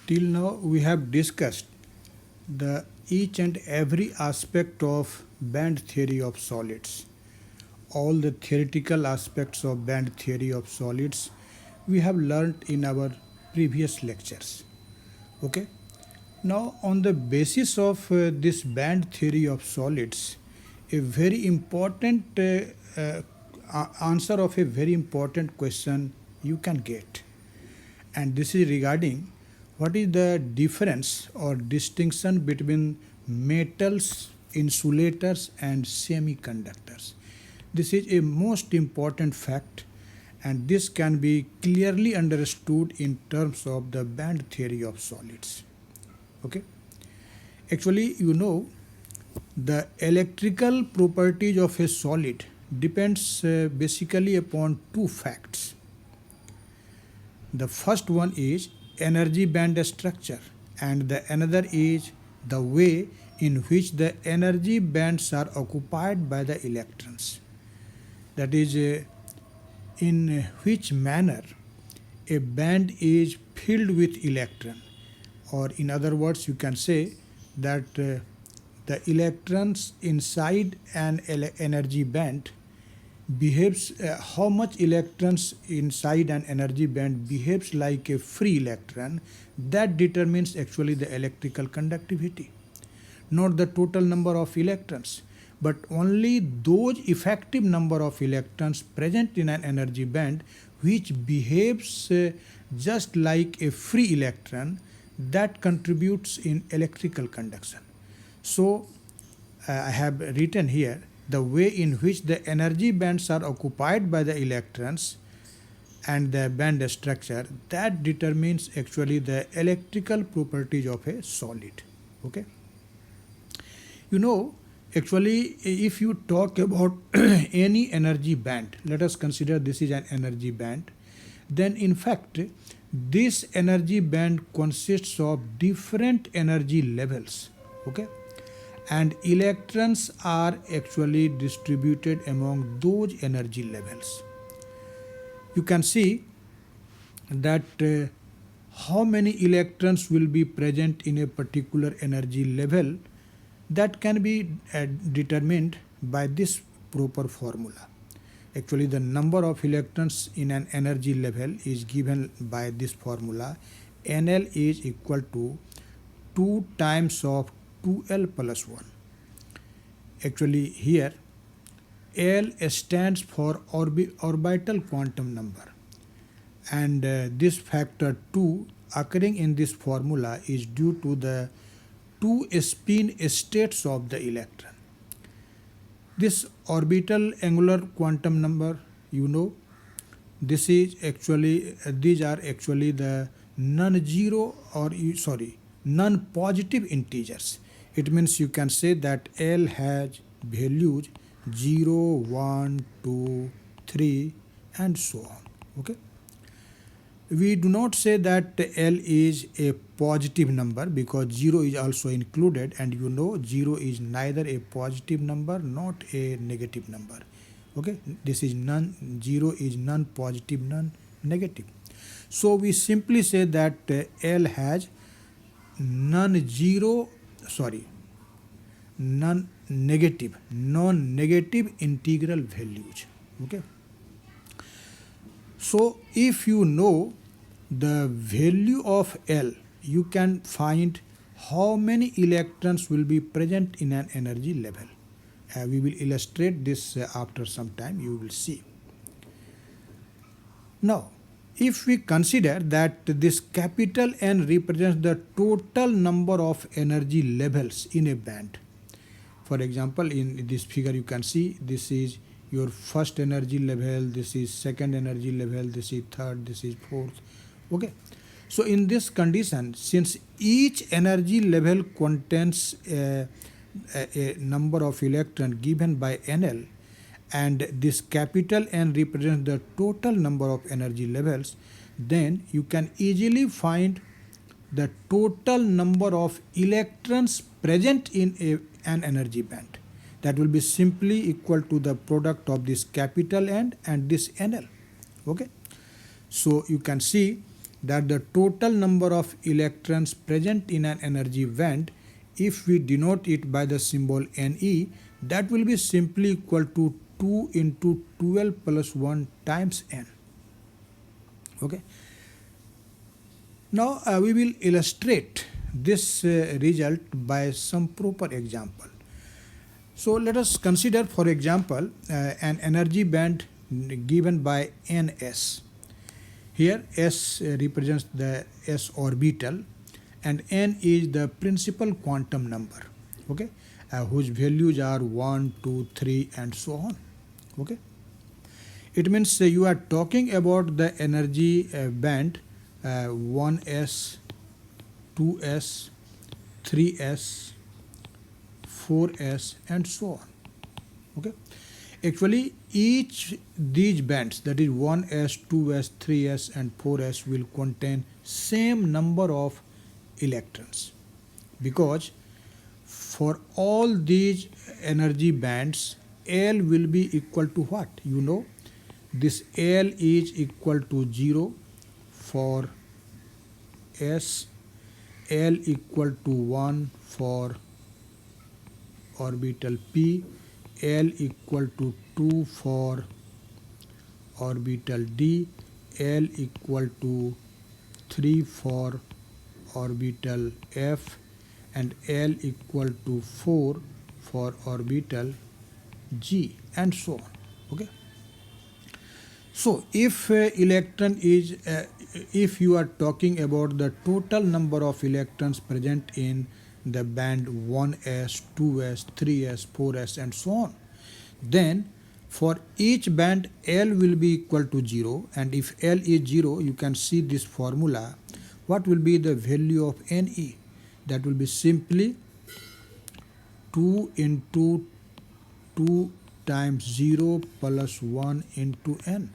Till now we have discussed the each and every aspect of band theory of solids. All the theoretical aspects of band theory of solids we have learnt in our previous lectures. Okay. Now on the basis of this band theory of solids, a very important answer of a very important question you can get, and this is regarding what is the difference or distinction between metals, insulators and semiconductors. This is a most important fact, and this can be clearly understood in terms of the band theory of solids. Okay, actually the electrical properties of a solid depends basically upon two facts. The first one is energy band structure, and the another is the way in which the energy bands are occupied by the electrons. That is, in which manner a band is filled with electron, or in other words you can say that the electrons inside an energy band behaves, how much electrons inside an energy band behaves like a free electron, that determines actually the electrical conductivity. Not the total number of electrons, but only those effective number of electrons present in an energy band which behaves just like a free electron, that contributes in electrical conduction. So I have written here the way in which the energy bands are occupied by the electrons and the band structure, that determines actually the electrical properties of a solid. Okay. Actually, if you talk about any energy band, let us consider this is an energy band, then in fact this energy band consists of different energy levels. Okay, and electrons are actually distributed among those energy levels. You can see that how many electrons will be present in a particular energy level, that can be determined by this proper formula. Actually, the number of electrons in an energy level is given by this formula. NL is equal to 2 times of 2L plus 1. Actually here L stands for orbital quantum number, and this factor 2 occurring in this formula is due to the 2 spin states of the electron. This orbital angular quantum number, this is actually these are actually the non-zero or non-positive integers. It means you can say that L has values 0, 1, 2, 3 and so on. Okay. We do not say that L is a positive number because 0 is also included, and 0 is neither a positive number not a negative number. Okay, this is 0 is non-positive, non-negative. So we simply say that L has non-negative integral values. Okay. So if you know the value of L, you can find how many electrons will be present in an energy level. We will illustrate this after some time, you will see. Now, if we consider that this capital N represents the total number of energy levels in a band. For example, in this figure you can see this is your first energy level, this is second energy level, this is third, this is fourth. Okay. So in this condition, since each energy level contains a number of electrons given by NL, and this capital N represents the total number of energy levels, then you can easily find the total number of electrons present in an energy band. That will be simply equal to the product of this capital N and this NL. Okay. So you can see that the total number of electrons present in an energy band, if we denote it by the symbol Ne, that will be simply equal to 2 into 12 plus 1 times n. Okay. Now we will illustrate this result by some proper example. So let us consider, for example, an energy band given by Ns. Here S represents the s orbital and n is the principal quantum number, okay, whose values are 1, 2, 3 and so on. Okay. It means you are talking about the energy band 1s, 2s, 3s, 4s and so on. Okay. Actually each these bands, that is 1s, 2s, 3s and 4s, will contain same number of electrons, because for all these energy bands L will be equal to what? You know, this L is equal to 0 for S, L equal to 1 for orbital P, L equal to 2 for orbital D, L equal to 3 for orbital F and L equal to 4 for orbital G and so on. Okay. So if if you are talking about the total number of electrons present in the band 1s, 2s, 3s, 4s and so on, then for each band L will be equal to 0, and if L is 0, you can see this formula. What will be the value of Ne? That will be simply 2 into 2 times 0 plus 1 into n,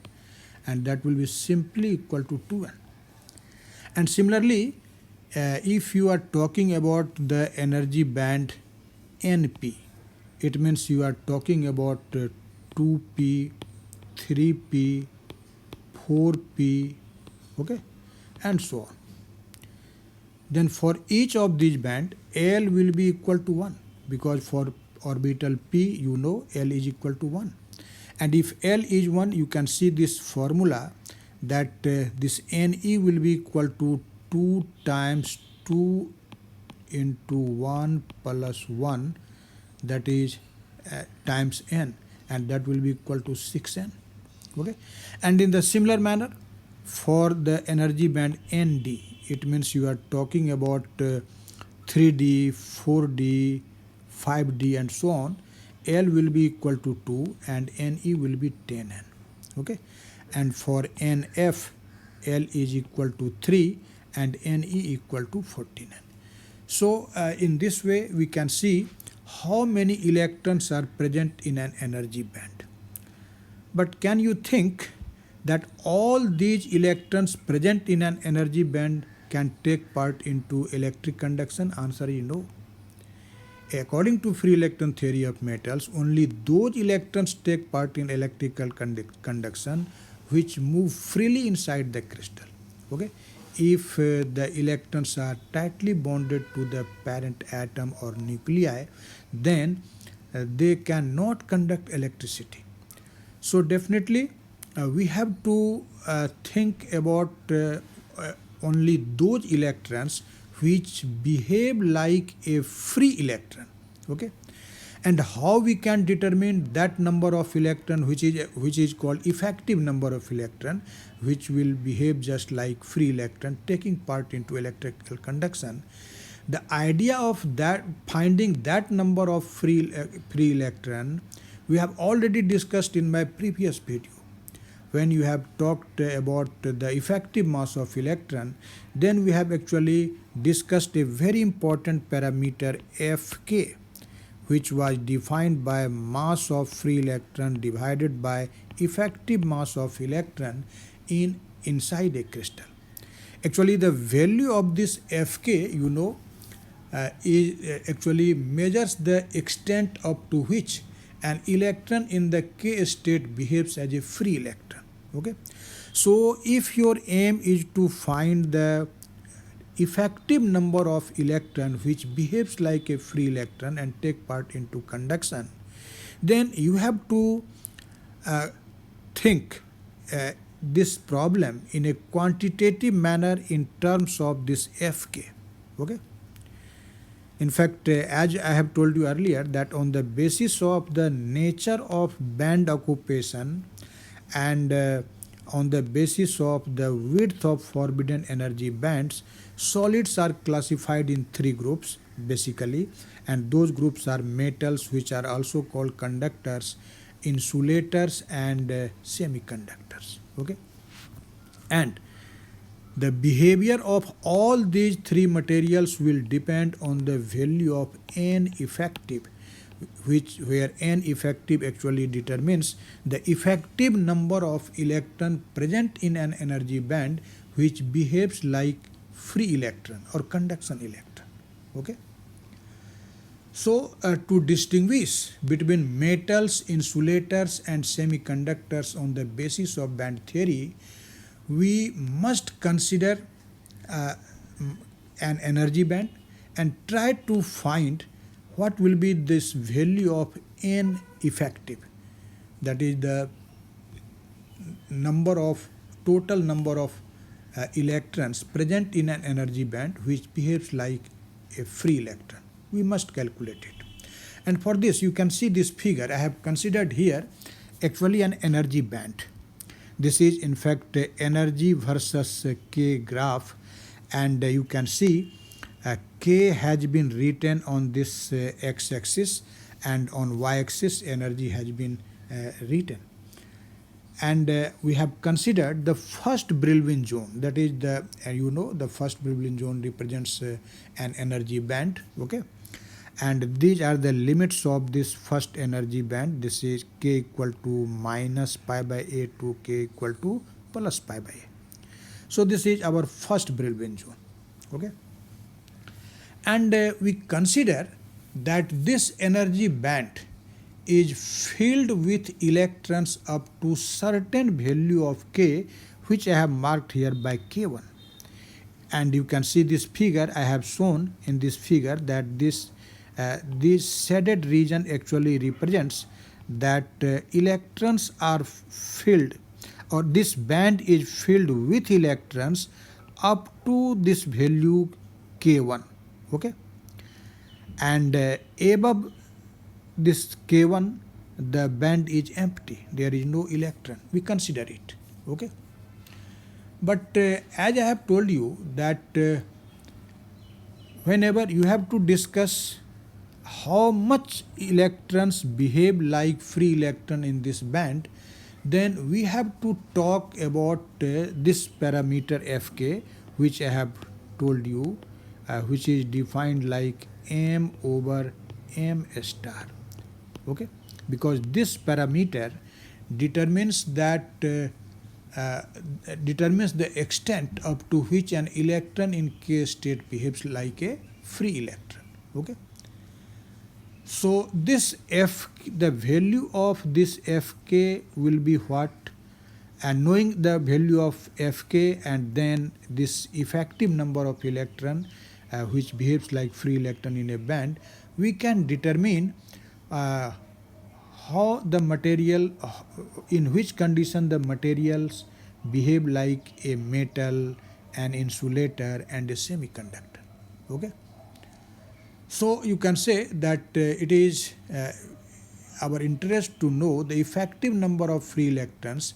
and that will be simply equal to 2n. And similarly, if you are talking about the energy band Np, it means you are talking about 2p, 3p, 4p, okay, and so on. Then for each of these band L will be equal to 1, because for orbital P you know L is equal to 1. And if L is 1, you can see this formula that this Ne will be equal to 2 times 2 into 1 plus 1, that is times n, and that will be equal to 6n. Okay. And in the similar manner for the energy band Nd, it means you are talking about 3D, 4D, 5D and so on. L will be equal to 2 and Ne will be 10n. Okay. And for Nf, L is equal to 3 and Ne equal to 14n. So in this way we can see how many electrons are present in an energy band. But can you think that all these electrons present in an energy band can take part into electric conduction? Answer is no. According to free electron theory of metals, only those electrons take part in electrical conduction which move freely inside the crystal. Okay? If the electrons are tightly bonded to the parent atom or nuclei, then they cannot conduct electricity. So definitely we have to think about only those electrons which behave like a free electron. Okay. And how we can determine that number of electron which is called effective number of electron, which will behave just like free electron taking part into electrical conduction. The idea of that, finding that number of free electron, we have already discussed in my previous video. When you have talked about the effective mass of electron, then we have actually discussed a very important parameter Fk, which was defined by mass of free electron divided by effective mass of electron inside a crystal. Actually the value of this Fk, you know, actually measures the extent up to which an electron in the K state behaves as a free electron. Okay. So if your aim is to find the effective number of electron which behaves like a free electron and take part into conduction, then you have to uh, think this problem in a quantitative manner in terms of this Fk. Okay. In fact, as I have told you earlier, that on the basis of the nature of band occupation and on the basis of the width of forbidden energy bands, solids are classified in three groups basically, and those groups are metals, which are also called conductors, insulators, and semiconductors. Okay, and the behavior of all these three materials will depend on the value of N effective, where N effective actually determines the effective number of electrons present in an energy band which behaves like free electron or conduction electron. Okay. So, to distinguish between metals, insulators, and semiconductors on the basis of band theory, we must consider uh, an energy band and try to find what will be this value of N effective, that is the number of total number of electrons present in an energy band which behaves like a free electron. We must calculate it, and for this you can see this figure. I have considered here actually an energy band. This is in fact energy versus K graph, and you can see K has been written on this x-axis, and on y-axis energy has been written. And we have considered the first Brillouin zone, that is the the first Brillouin zone represents an energy band. Okay, and these are the limits of this first energy band. This is K equal to minus pi by a to K equal to plus pi by a. So this is our first Brillouin zone. Okay, and we consider that this energy band is filled with electrons up to certain value of K, which I have marked here by K1. And you can see this figure. I have shown in this figure that this shaded region actually represents that electrons are filled, or this band is filled with electrons up to this value K1. Okay, and above this K1 the band is empty, there is no electron. We consider it. Okay, but as I have told you that whenever you have to discuss how much electrons behave like free electron in this band, then we have to talk about this parameter Fk, which I have told you, which is defined like m over m star. Okay, because this parameter determines that determines the extent up to which an electron in K state behaves like a free electron. Okay, so this the value of this Fk will be what, and knowing the value of Fk and then this effective number of electron which behaves like free electron in a band, we can determine how the material, in which condition the materials behave like a metal, an insulator, and a semiconductor. Okay, so you can say that it is our interest to know the effective number of free electrons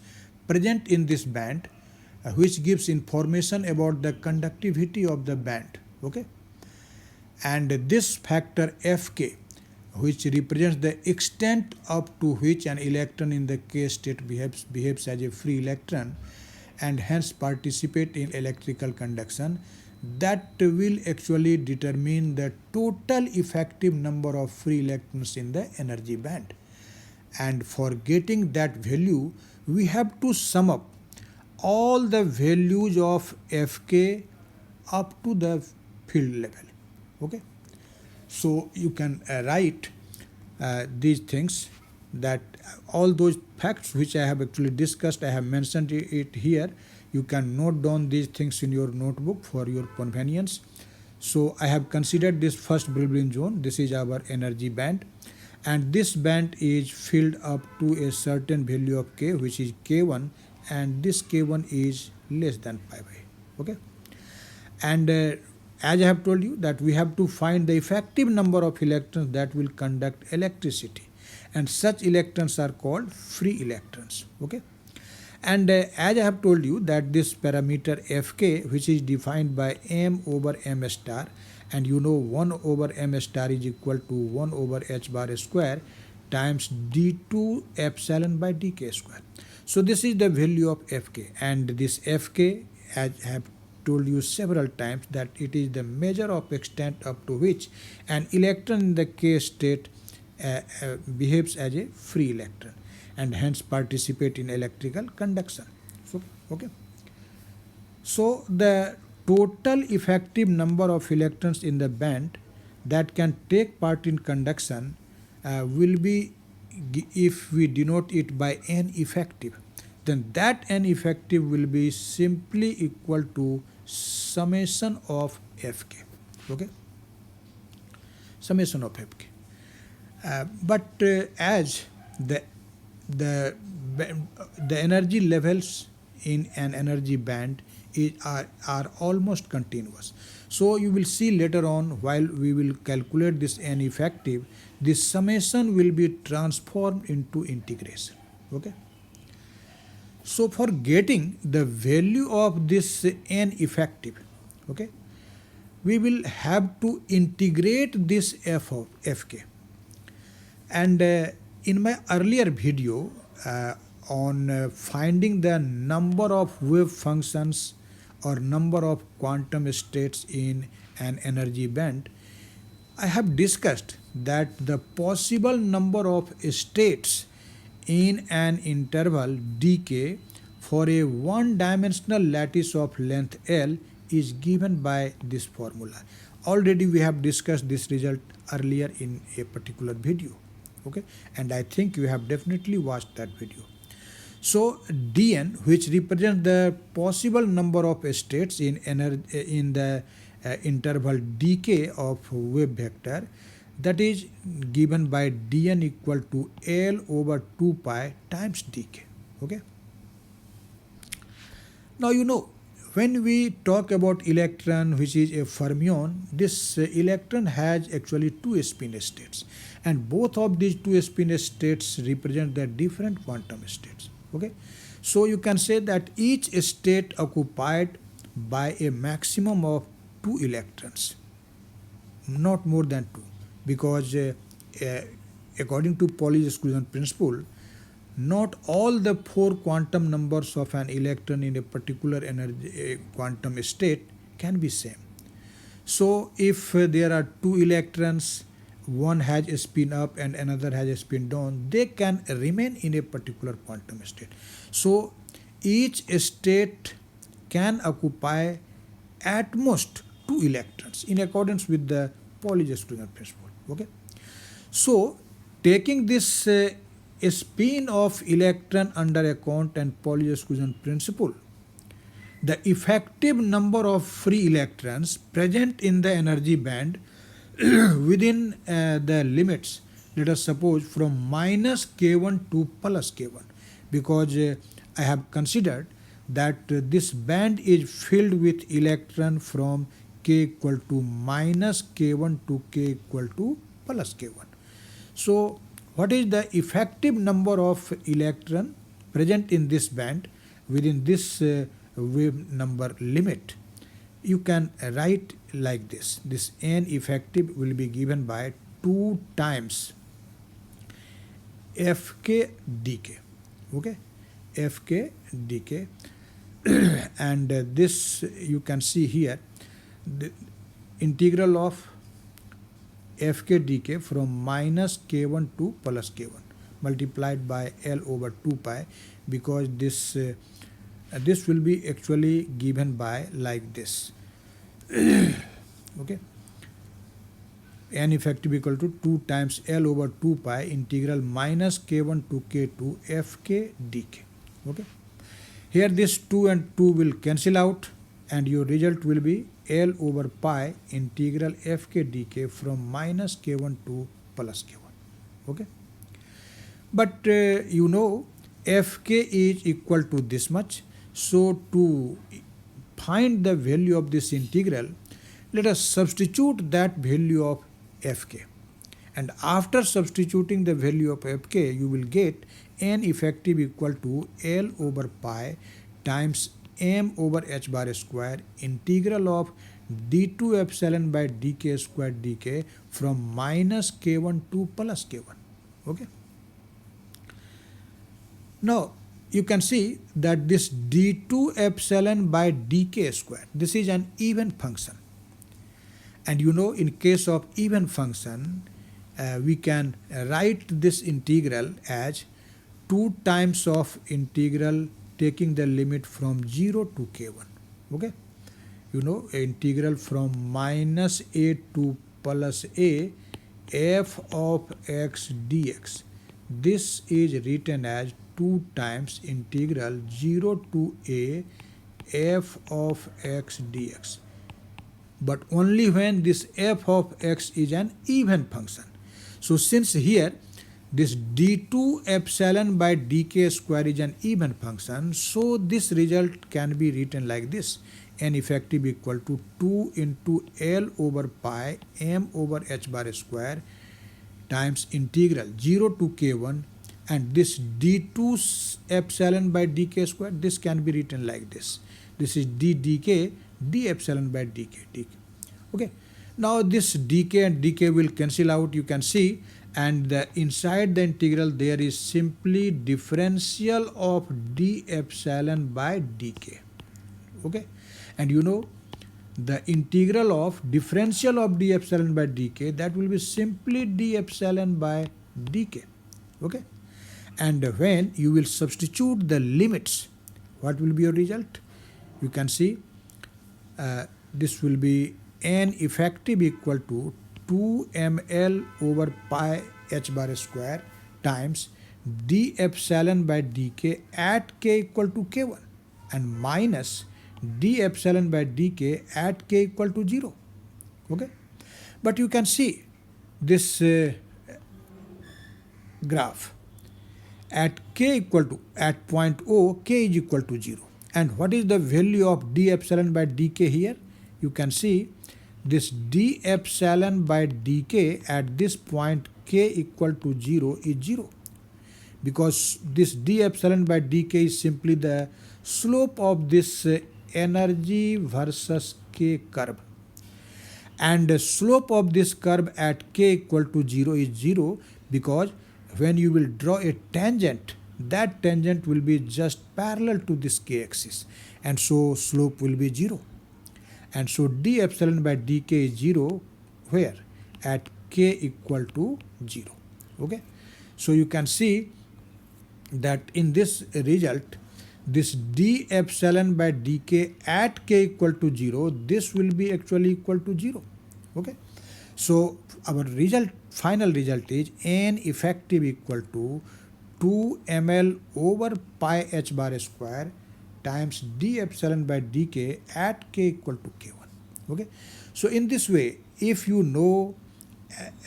present in this band, which gives information about the conductivity of the band. Okay, and this factor Fk, which represents the extent up to which an electron in the K state behaves as a free electron and hence participate in electrical conduction, that will actually determine the total effective number of free electrons in the energy band. And for getting that value, we have to sum up all the values of Fk up to the field level. Okay, so you can write these things, that all those facts which I have actually discussed, I have mentioned it here. You can note down these things in your notebook for your convenience. So I have considered this first Brillouin zone. This is our energy band, and this band is filled up to a certain value of K, which is K1, and this K1 is less than pi by. Okay, and as I have told you that we have to find the effective number of electrons that will conduct electricity, and such electrons are called free electrons. Okay, and as I have told you that this parameter Fk, which is defined by m over m star, and you know 1 over m star is equal to 1 over h bar square times d2 epsilon by dk square. So this is the value of Fk, and this Fk, as I have told you several times, that it is the measure of extent up to which an electron in the K state behaves as a free electron and hence participate in electrical conduction. So, okay. So the total effective number of electrons in the band that can take part in conduction will be, if we denote it by N effective, then that N effective will be simply equal to summation of Fk. Okay, summation of Fk. But as the energy levels in an energy band are almost continuous. So you will see later on, while we will calculate this N effective, this summation will be transformed into integration. Okay. So for getting the value of this N effective, okay, we will have to integrate this f of Fk. And in my earlier video on finding the number of wave functions or number of quantum states in an energy band, I have discussed that the possible number of states in an interval dk for a one-dimensional lattice of length L is given by this formula. Already we have discussed this result earlier in a particular video. Okay, and I think you have definitely watched that video. So dn, which represents the possible number of states in the interval dk of wave vector, that is given by dn equal to L over 2 pi times dk. Okay. Now you know, when we talk about electron, which is a fermion, this electron has actually two spin states, and both of these two spin states represent the different quantum states. Okay, so you can say that each state occupied by a maximum of 2 electrons, not more than 2, because according to Pauli's exclusion principle, not all the 4 quantum numbers of an electron in a particular energy quantum state can be same. So if there are 2 electrons, one has a spin up and another has a spin down, they can remain in a particular quantum state. So each state can occupy at most 2 electrons in accordance with the Pauli's exclusion principle. Okay. So taking this spin of electron under account and Pauli's exclusion principle, the effective number of free electrons present in the energy band within the limits, let us suppose from minus k1 to plus k1, because I have considered that this band is filled with electron from k equal to minus k1 to k equal to plus k1. So what is the effective number of electron present in this band within this wave number limit? You can write like this. This N effective will be given by 2 times Fk dk. Okay, Fk dk. And this you can see here, the integral of Fk dk from minus k1 to plus k1 multiplied by L over 2 pi, because this will be actually given by like this. Okay. n effective equal to 2 times L over 2 pi integral minus K1 to K2 Fk dk. Okay. Here this 2 and 2 will cancel out and your result will be L over pi integral Fk dk from minus K1 to plus K1. Okay. But you know Fk is equal to this much. So to find the value of this integral, let us substitute that value of Fk. And after substituting the value of Fk, you will get n effective equal to L over pi times m over h bar square integral of d2 epsilon by dk square dk from minus k1 to plus k1. Okay. Now you can see that this d2 epsilon by dk square, this is an even function. And you know in case of even function, we can write this integral as 2 times of integral taking the limit from 0 to k1. Okay. You know integral from minus a to plus a f of x dx. This is written as 2 times integral 0 to a f of x dx. But only when this f of x is an even function. So since here this d2 epsilon by dk square is an even function, so this result can be written like this: n effective equal to 2 into L over pi m over h bar square times integral 0 to k1, and this d2 epsilon by dk square, this can be written like this. This is d dk d epsilon by dk. Okay. Now this dk and dk will cancel out, you can see, and inside the integral there is simply differential of d epsilon by dk. Okay. And you know the integral of differential of d epsilon by dk, that will be simply d epsilon by dk. Okay. And when you will substitute the limits, what will be your result? You can see this will be n effective equal to 2 ml over pi h bar square times d epsilon by dk at k equal to k1 and minus d epsilon by dk at k equal to 0. Okay. But you can see this graph at k equal to, at point O, k is equal to 0. And what is the value of d epsilon by dk here? You can see this d epsilon by dk at this point k equal to 0 is 0, because this d epsilon by dk is simply the slope of this energy versus k curve, and the slope of this curve at k equal to 0 is 0 because when you will draw a tangent, that tangent will be just parallel to this k axis, and so slope will be 0. And so d epsilon by dk is 0 where? At k equal to 0. Okay. So you can see that in this result, this d epsilon by dk at k equal to 0, this will be actually equal to 0. Okay. So our result, final result is n effective equal to 2 ml over pi h bar square times d epsilon by dk at k equal to k1. Okay. So in this way, if you know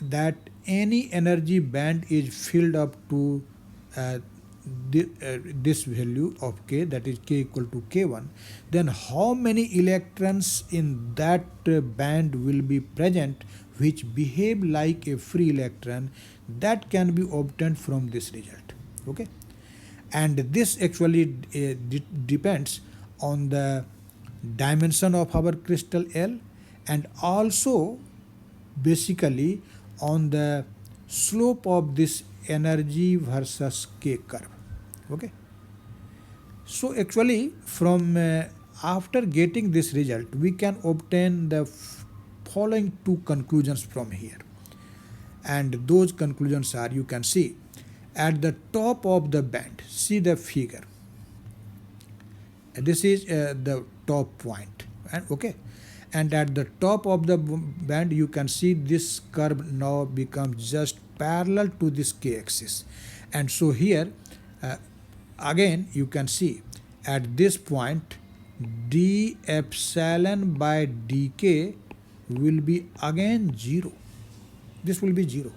that any energy band is filled up to this value of k, that is k equal to k1, then how many electrons in that band will be present which behave like a free electron, that can be obtained from this result. Okay. And this actually depends on the dimension of our crystal L, and also basically on the slope of this energy versus k curve. Okay. So actually from after getting this result, we can obtain the following two conclusions from here, and those conclusions are, you can see at the top of the band, see the figure, this is the top point, and okay, and at the top of the band you can see this curve now becomes just parallel to this k-axis. And so here uh, again you can see at this point d epsilon by dk will be again 0. This will be 0.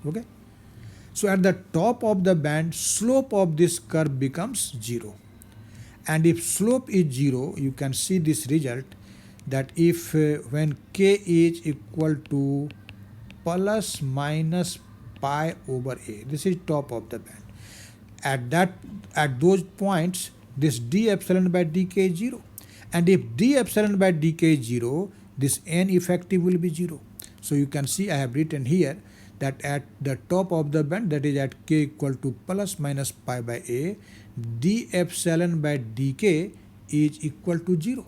Okay. So at the top of the band, slope of this curve becomes 0. And if slope is 0, you can see this result that if when k is equal to plus minus pi over a, this is top of the band. At those points, this d epsilon by dk is 0. And if d epsilon by dk is 0, this n effective will be 0. So you can see I have written here that at the top of the band, that is at k equal to plus minus pi by a, d epsilon by dk is equal to 0.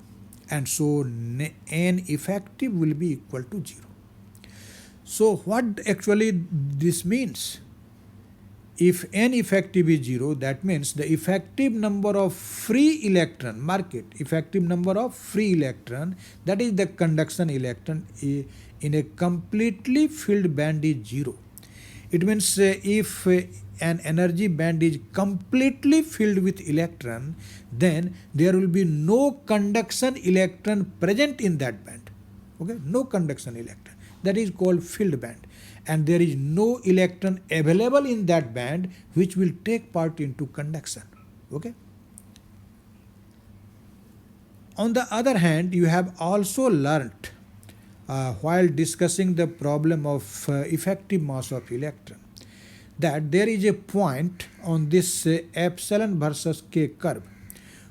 And so n effective will be equal to 0. So what actually this means? If n effective is 0, that means the effective number of free electron, mark it, effective number of free electron, that is the conduction electron in a completely filled band is 0. It means if an energy band is completely filled with electron, then there will be no conduction electron present in that band. Okay, no conduction electron. That is called filled band. And there is no electron available in that band which will take part into conduction. Okay. On the other hand, you have also learnt while discussing the problem of effective mass of electron that there is a point on this epsilon versus k curve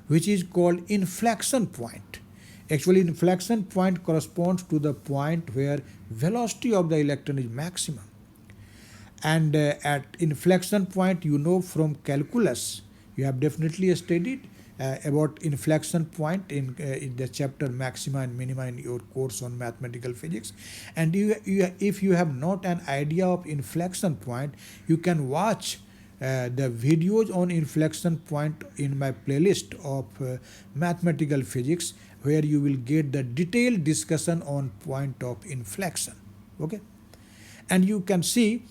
which is called inflection point. Actually, inflection point corresponds to the point where velocity of the electron is maximum. And at inflection point, you know from calculus, you have definitely studied about inflection point in the chapter maxima and minima in your course on mathematical physics. And if you have not an idea of inflection point, you can watch the videos on inflection point in my playlist of mathematical physics, where you will get the detailed discussion on point of inflection. Okay. And you can see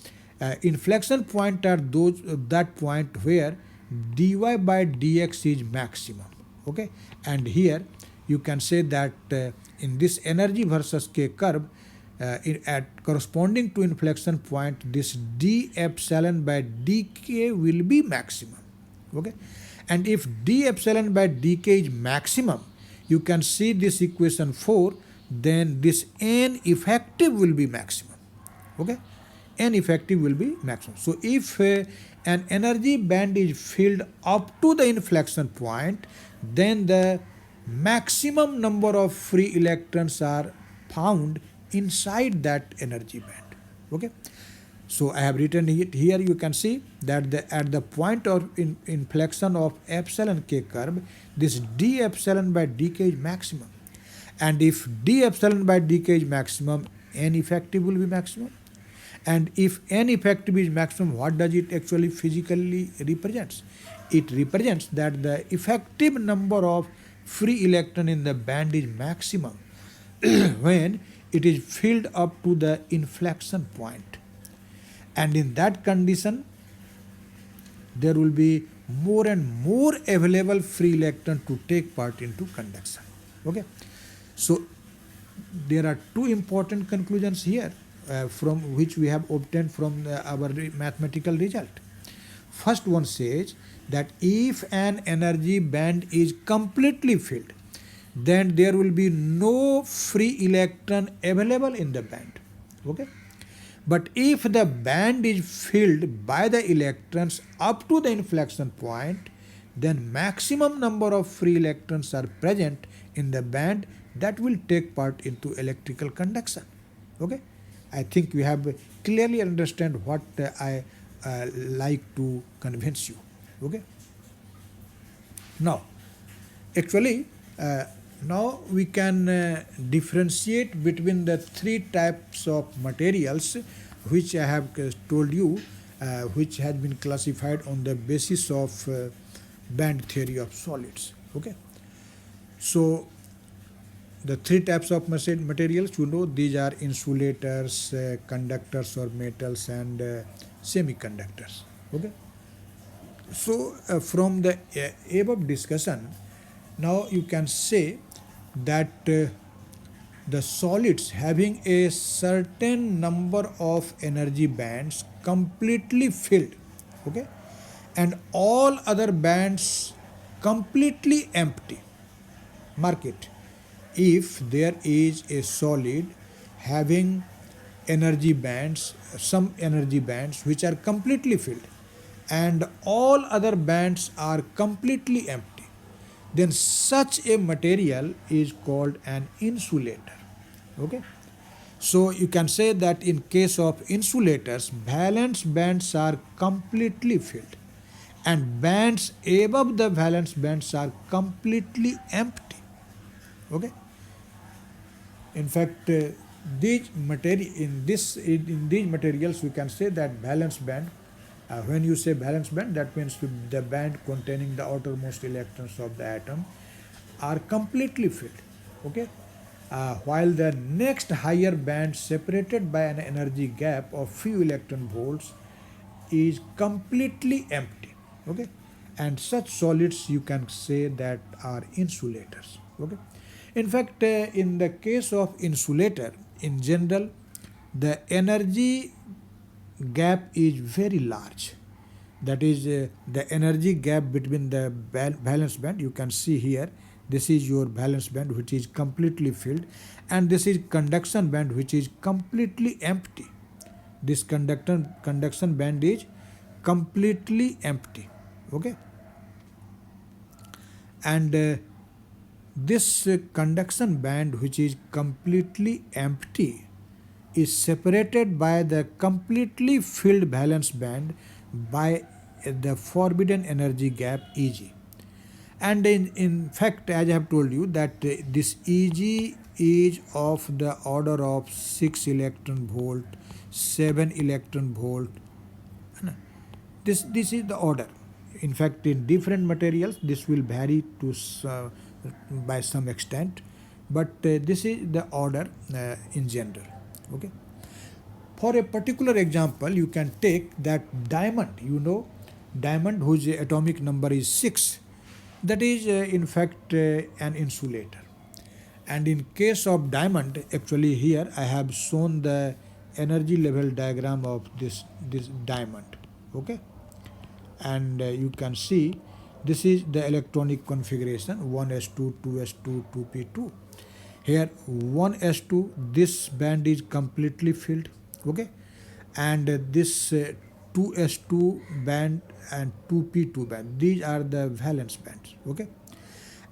inflection point are that point where dy by dx is maximum. Okay. And here you can say that in this energy versus k curve, at corresponding to inflection point, this d epsilon by dk will be maximum. Okay. And if d epsilon by dk is maximum, you can see this equation 4, then this n effective will be maximum. Okay. N effective will be maximum. So if an energy band is filled up to the inflection point, then the maximum number of free electrons are found inside that energy band. Okay. So I have written it here. You can see that at the point of inflection of epsilon k curve, this d epsilon by dk is maximum. And if d epsilon by dk is maximum, n effective will be maximum. And if n effective is maximum, what does it actually physically represents? It represents that the effective number of free electron in the band is maximum when it is filled up to the inflection point. And in that condition, there will be more and more available free electron to take part into conduction. Okay. So there are two important conclusions here from which we have obtained from our mathematical result. First one says that if an energy band is completely filled, then there will be no free electron available in the band. Okay. But if the band is filled by the electrons up to the inflection point, then maximum number of free electrons are present in the band that will take part into electrical conduction. Okay. I think you have clearly understand what I like to convince you. Okay. Now, actually, now we can differentiate between the three types of materials which I have told you, which has been classified on the basis of band theory of solids. Okay. So the three types of materials, you know, these are insulators, conductors or metals, and semiconductors. Okay. So from the above discussion, now you can say that the solids having a certain number of energy bands completely filled, okay, and all other bands completely empty. Mark it. If there is a solid having energy bands, some energy bands which are completely filled, and all other bands are completely empty, then such a material is called an insulator. Okay. So you can say that in case of insulators, valence bands are completely filled and bands above the valence bands are completely empty. Okay. In fact, in these materials we can say that valence band. When you say valence band, that means the band containing the outermost electrons of the atom are completely filled. Okay. While the next higher band, separated by an energy gap of few electron volts, is completely empty. Okay. And such solids you can say that are insulators. Okay. In fact, in the case of insulator, in general, the energy gap is very large. That is the energy gap between the valence band. You can see here, this is your valence band which is completely filled, and this is conduction band which is completely empty. This conduction band is completely empty. Okay. And this conduction band which is completely empty is separated by the completely filled valence band by the forbidden energy gap Eg. And in fact, as I have told you, that this Eg is of the order of 6 electron volt, 7 electron volt. This is the order. In fact, in different materials, this will vary to by some extent, but this is the order in general. Okay. For a particular example, you can take that diamond. You know, diamond whose atomic number is 6. That is in fact an insulator. And in case of diamond, actually here I have shown the energy level diagram of this diamond. Okay. And you can see this is the electronic configuration 1s2, 2s2, 2p2. Here 1s2, this band is completely filled. Okay. And this 2s2 band and 2p2 band, these are the valence bands. Okay.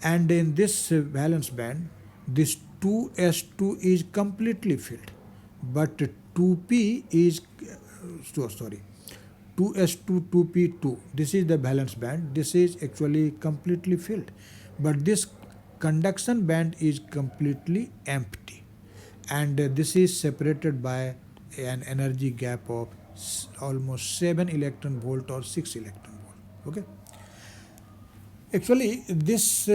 And in this valence band, this 2s2 is completely filled, but 2p is sorry, 2s2, 2p2, this is the valence band, this is actually completely filled, but this conduction band is completely empty, and this is separated by an energy gap of almost 7 electron volt or 6 electron volt. Okay. Actually, this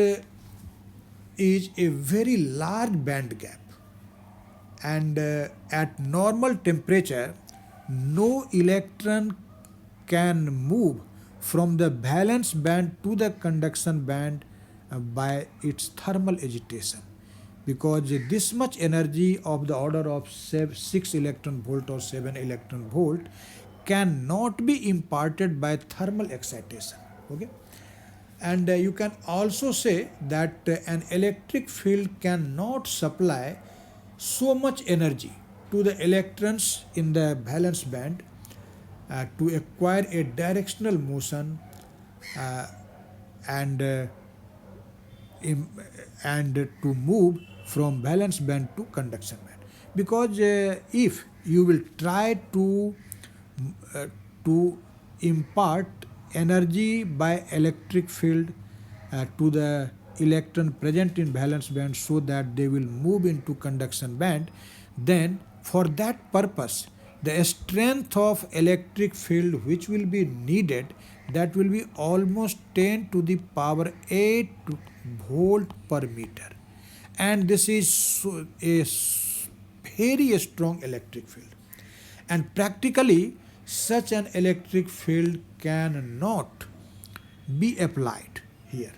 is a very large band gap, and at normal temperature, no electron can move from the valence band to the conduction band by its thermal agitation, because this much energy of the order of 6 electron volt or 7 electron volt cannot be imparted by thermal excitation. Okay. And you can also say that an electric field cannot supply so much energy to the electrons in the valence band to acquire a directional motion and to move from valence band to conduction band. Because if you will try to impart energy by electric field to the electron present in valence band so that they will move into conduction band, then for that purpose the strength of electric field which will be needed, that will be almost 10 to the power 8 volt per meter, and this is very strong electric field, and practically such an electric field cannot be applied here,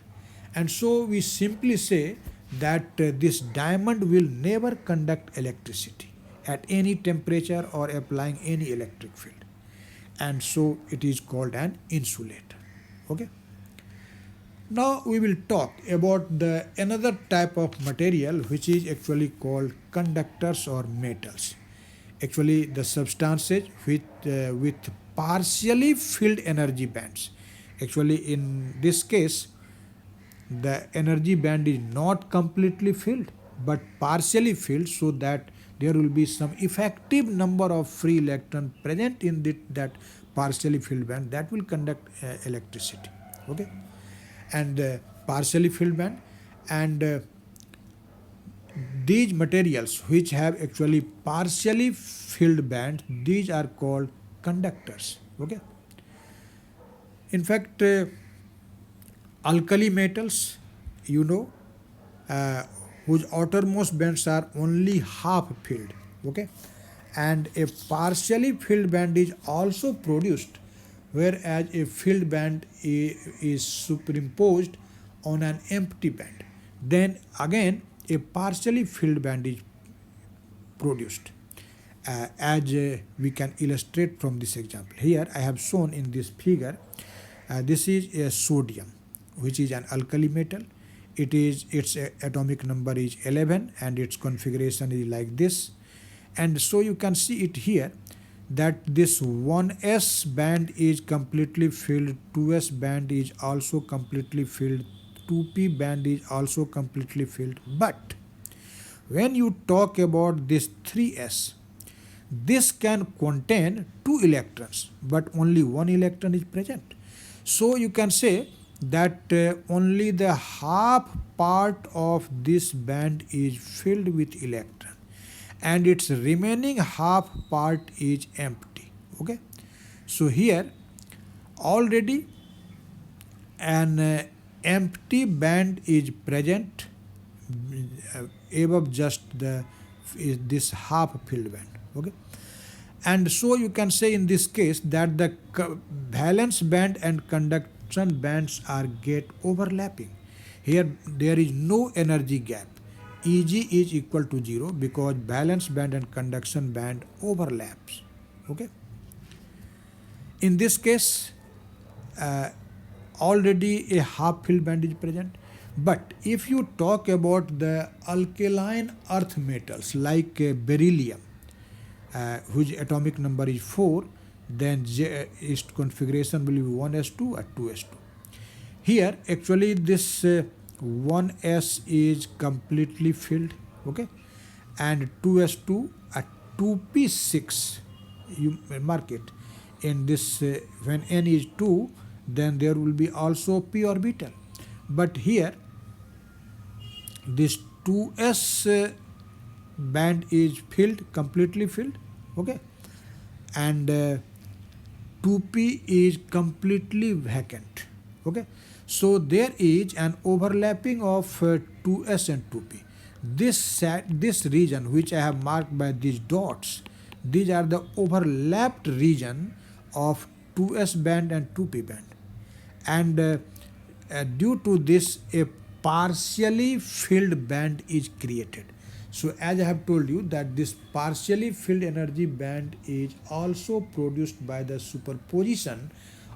and so we simply say that this diamond will never conduct electricity at any temperature or applying any electric field, and so it is called an insulator. Okay. Now we will talk about the another type of material which is actually called conductors or metals. Actually, the substances with partially filled energy bands. Actually, in this case, the energy band is not completely filled but partially filled, so that there will be some effective number of free electron present in that partially filled band that will conduct electricity. Okay, and partially filled band, and these materials which have actually partially filled bands, these are called conductors. Okay, in fact, alkali metals, you know, uh, whose outermost bands are only half filled. Okay, and a partially filled band is also produced, whereas a filled band is superimposed on an empty band. Then again, a partially filled band is produced, as we can illustrate from this example. Here I have shown in this figure, this is a sodium, which is an alkali metal. Its atomic number is 11 and its configuration is like this, and so you can see it here that this 1s band is completely filled, 2s band is also completely filled, 2p band is also completely filled. But when you talk about this 3s, this can contain 2 electrons but only 1 electron is present. So you can say that only the half part of this band is filled with electron and its remaining half part is empty. Okay, so here already an empty band is present above just this half filled band. Okay, and so you can say in this case that the valence band and conduction bands are get overlapping. Here there is no energy gap. Eg is equal to 0 because valence band and conduction band overlaps. Okay, in this case already a half filled band is present. But if you talk about the alkaline earth metals like beryllium, whose atomic number is 4, then its configuration will be 1s2 or 2s2. Here actually this 1s is completely filled. Okay, and 2s2 a 2p6, you mark it in this when n is 2, then there will be also p orbital, but here this 2s band is filled, completely filled. Okay, and 2p is completely vacant. Okay, so there is an overlapping of 2s and 2p. This region which I have marked by these dots, these are the overlapped region of 2s band and 2p band, and due to this a partially filled band is created. So as I have told you that this partially filled energy band is also produced by the superposition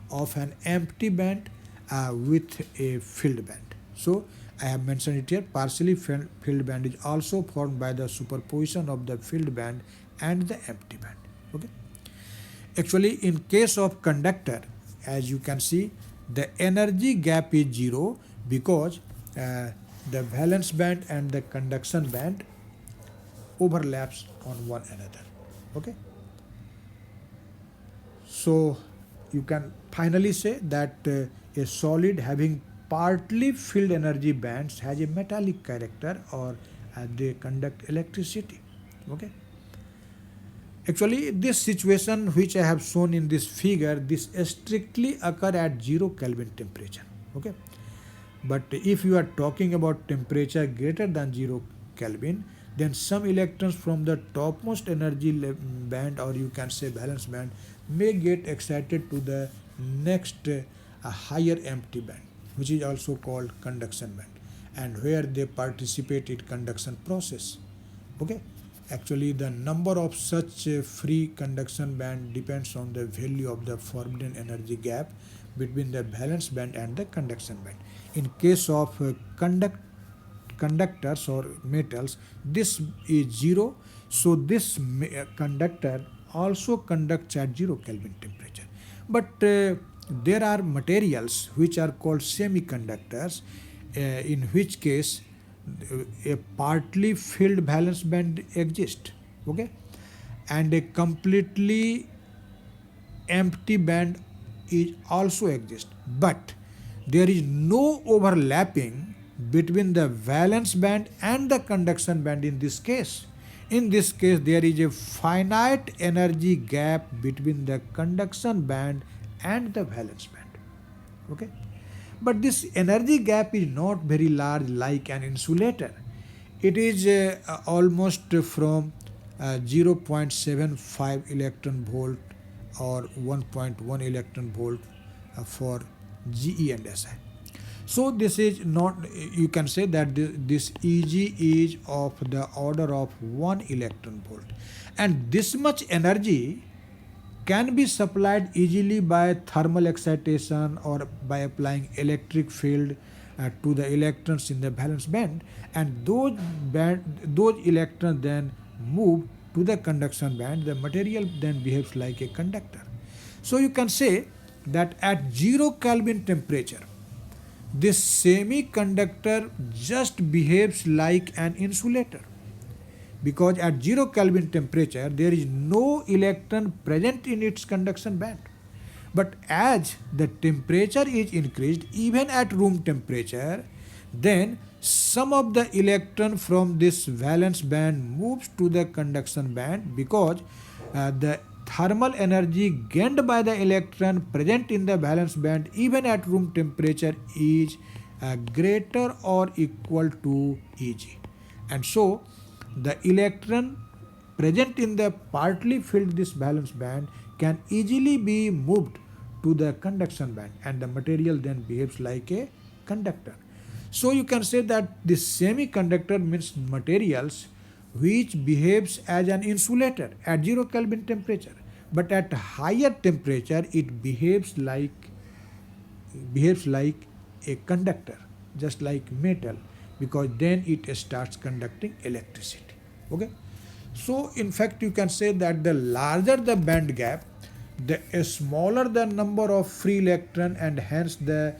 of an empty band with a filled band. So I have mentioned it here, partially filled band is also formed by the superposition of the filled band and the empty band. Okay, actually in case of conductor, as you can see, the energy gap is 0 because the valence band and the conduction band overlaps on one another. Okay, so you can finally say that a solid having partly filled energy bands has a metallic character, or they conduct electricity. Okay, actually this situation which I have shown in this figure, this strictly occur at 0 Kelvin temperature. Okay, but if you are talking about temperature greater than 0 Kelvin, then some electrons from the topmost energy band, or you can say valence band, may get excited to the next higher empty band, which is also called conduction band, and where they participate in conduction process. Okay, actually the number of such free conduction band depends on the value of the forbidden energy gap between the valence band and the conduction band. In case of conductors or metals, this is zero, so this conductor also conducts at 0 Kelvin temperature. But there are materials which are called semiconductors, in which case a partly filled valence band exists, okay, and a completely empty band is also exist, but there is no overlapping between the valence band and the conduction band in this case. In this case, there is a finite energy gap between the conduction band and the valence band. Okay, but this energy gap is not very large like an insulator. It is almost from 0.75 electron volt or 1.1 electron volt for GE and SI. So this is not, you can say that this EG is of the order of 1 electron volt, and this much energy can be supplied easily by thermal excitation or by applying electric field to the electrons in the valence band, and those electrons then move to the conduction band. The material then behaves like a conductor. So you can say that at 0 Kelvin temperature, this semiconductor just behaves like an insulator, because at 0 Kelvin temperature there is no electron present in its conduction band. But as the temperature is increased even at room temperature, then some of the electron from this valence band moves to the conduction band, because the thermal energy gained by the electron present in the valence band even at room temperature is greater or equal to Eg. And so the electron present in the partly filled this valence band can easily be moved to the conduction band, and the material then behaves like a conductor. So you can say that this semiconductor means materials which behaves as an insulator at 0 Kelvin temperature, but at higher temperature it behaves like a conductor, just like metal, because then it starts conducting electricity. Okay, so in fact you can say that the larger the band gap, the smaller the number of free electron, and hence the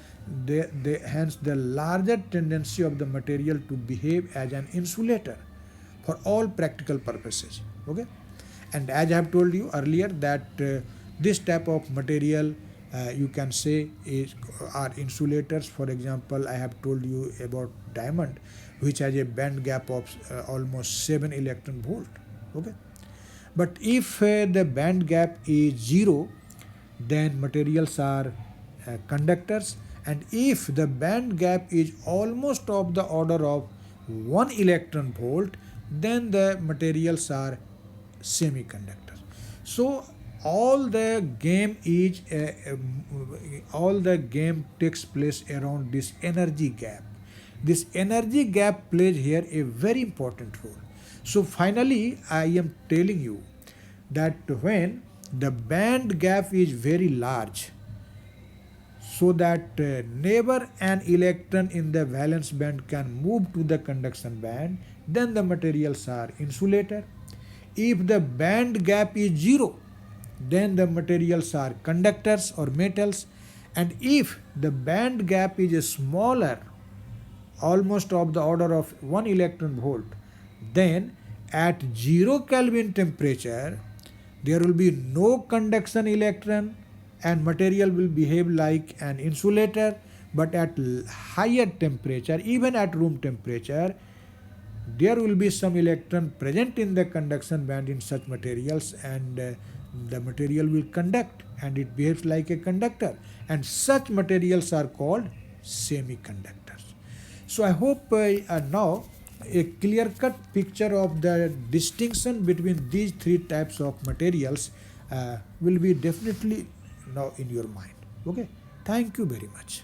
larger tendency of the material to behave as an insulator for all practical purposes. Okay, and as I have told you earlier that this type of material you can say are insulators. For example, I have told you about diamond, which has a band gap of almost 7 electron volt. Okay, but if the band gap is 0, then materials are conductors, and if the band gap is almost of the order of 1 electron volt, then the materials are semiconductors. So all the game takes place around this energy gap. This energy gap plays here a very important role. So finally I am telling you that when the band gap is very large, so that never an electron in the valence band can move to the conduction band, then the materials are insulator. If the band gap is 0, then the materials are conductors or metals. And if the band gap is smaller, almost of the order of 1 electron volt, then at 0 Kelvin temperature there will be no conduction electron and material will behave like an insulator. But at higher temperature, even at room temperature, there will be some electron present in the conduction band in such materials, and the material will conduct and it behaves like a conductor, and such materials are called semiconductors. So I hope now a clear-cut picture of the distinction between these three types of materials will be definitely now in your mind. Okay, thank you very much.